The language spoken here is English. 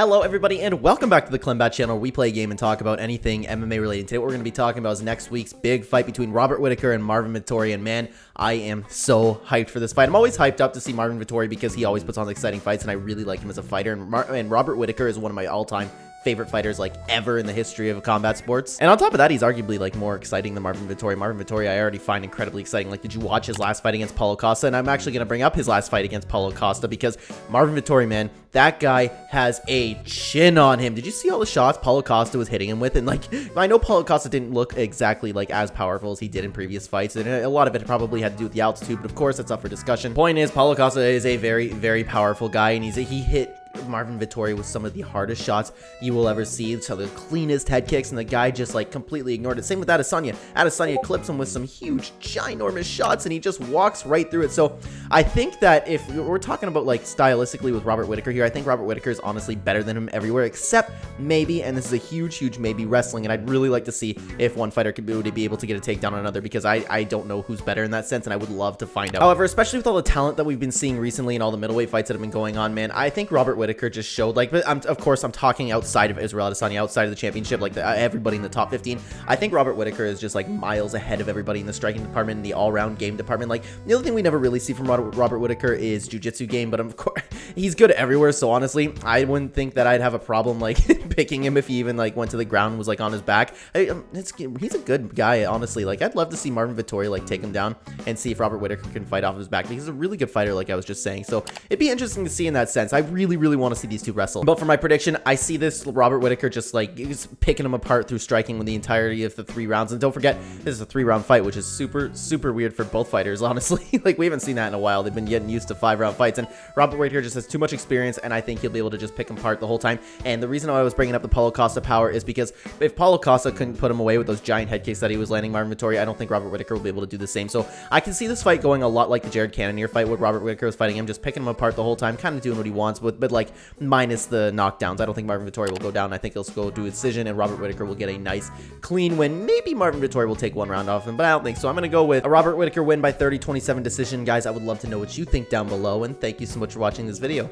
Hello everybody and welcome back to the CLEN channel where we play a game and talk about anything MMA related. Today what we're going to be talking about is next week's big fight between Robert Whittaker and Marvin Vettori, and man, I am so hyped for this fight. I'm always hyped up to see Marvin Vettori because he always puts on exciting fights and I really like him as a fighter, and Robert Whittaker is one of my all-time favorite fighters like ever in the history of combat sports. And on top of that, he's arguably like more exciting than Marvin Vettori. Marvin Vettori I already find incredibly exciting. Like, did you watch his last fight against Paulo Costa? And I'm actually going to bring up his last fight against Paulo Costa because Marvin Vettori, man, that guy has a chin on him. Did you see all the shots Paulo Costa was hitting him with? And like, I know Paulo Costa didn't look exactly like as powerful as he did in previous fights, and a lot of it probably had to do with the altitude, but of course that's up for discussion. Point is, Paulo Costa is a very, very powerful guy, and he hit Marvin Vettori with some of the hardest shots you will ever see, so the cleanest head kicks, and the guy just like completely ignored it. Same with Adesanya. Adesanya clips him with some huge ginormous shots and he just walks right through it. So I think that if we're talking about like stylistically with Robert Whittaker here, I think Robert Whittaker is honestly better than him everywhere except maybe, and this is a huge maybe, wrestling. And I'd really like to see if one fighter could be able to get a takedown on another, because I don't know who's better in that sense, and I would love to find out. However, especially with all the talent that we've been seeing recently and all the middleweight fights that have been going on, man, I think Robert Whittaker just showed, like, but of course I'm talking outside of Israel Adesanya, outside of the championship, like everybody in the top 15. I think Robert Whittaker is just like miles ahead of everybody in the striking department, in the all-round game department. Like, the other thing we never really see from Robert Whittaker is jiu-jitsu game, but of course he's good everywhere, so honestly I wouldn't think that I'd have a problem like picking him if he even like went to the ground and was like on his back. He's a good guy, honestly. Like, I'd love to see Marvin Vettori like take him down and see if Robert Whittaker can fight off his back, because he's a really good fighter, like I was just saying. So it'd be interesting to see in that sense. I really want to see these two wrestle. But for my prediction, I see this Robert Whittaker just like picking him apart through striking with the entirety of the 3 rounds. And don't forget, this is a 3-round fight, which is super weird for both fighters, honestly. Like, we haven't seen that in a while. They've been getting used to 5-round fights, and Robert Whittaker just has too much experience, and I think he'll be able to just pick him apart the whole time. And the reason why I was bringing up the Paulo Costa power is because if Paulo Costa couldn't put him away with those giant head kicks that he was landing Marvin Vettori, I don't think Robert Whittaker will be able to do the same. So I can see this fight going a lot like the Jared Cannonier fight, where Robert Whittaker was fighting him, just picking him apart the whole time, kind of doing what he wants, but like minus the knockdowns. I don't think Marvin Vettori will go down. I think he'll go do a decision, and Robert Whittaker will get a nice clean win. Maybe Marvin Vettori will take 1 round off him, but I don't think so. I'm going to go with a Robert Whittaker win by 30-27 decision. Guys, I would love to know what you think down below, and thank you so much for watching this video.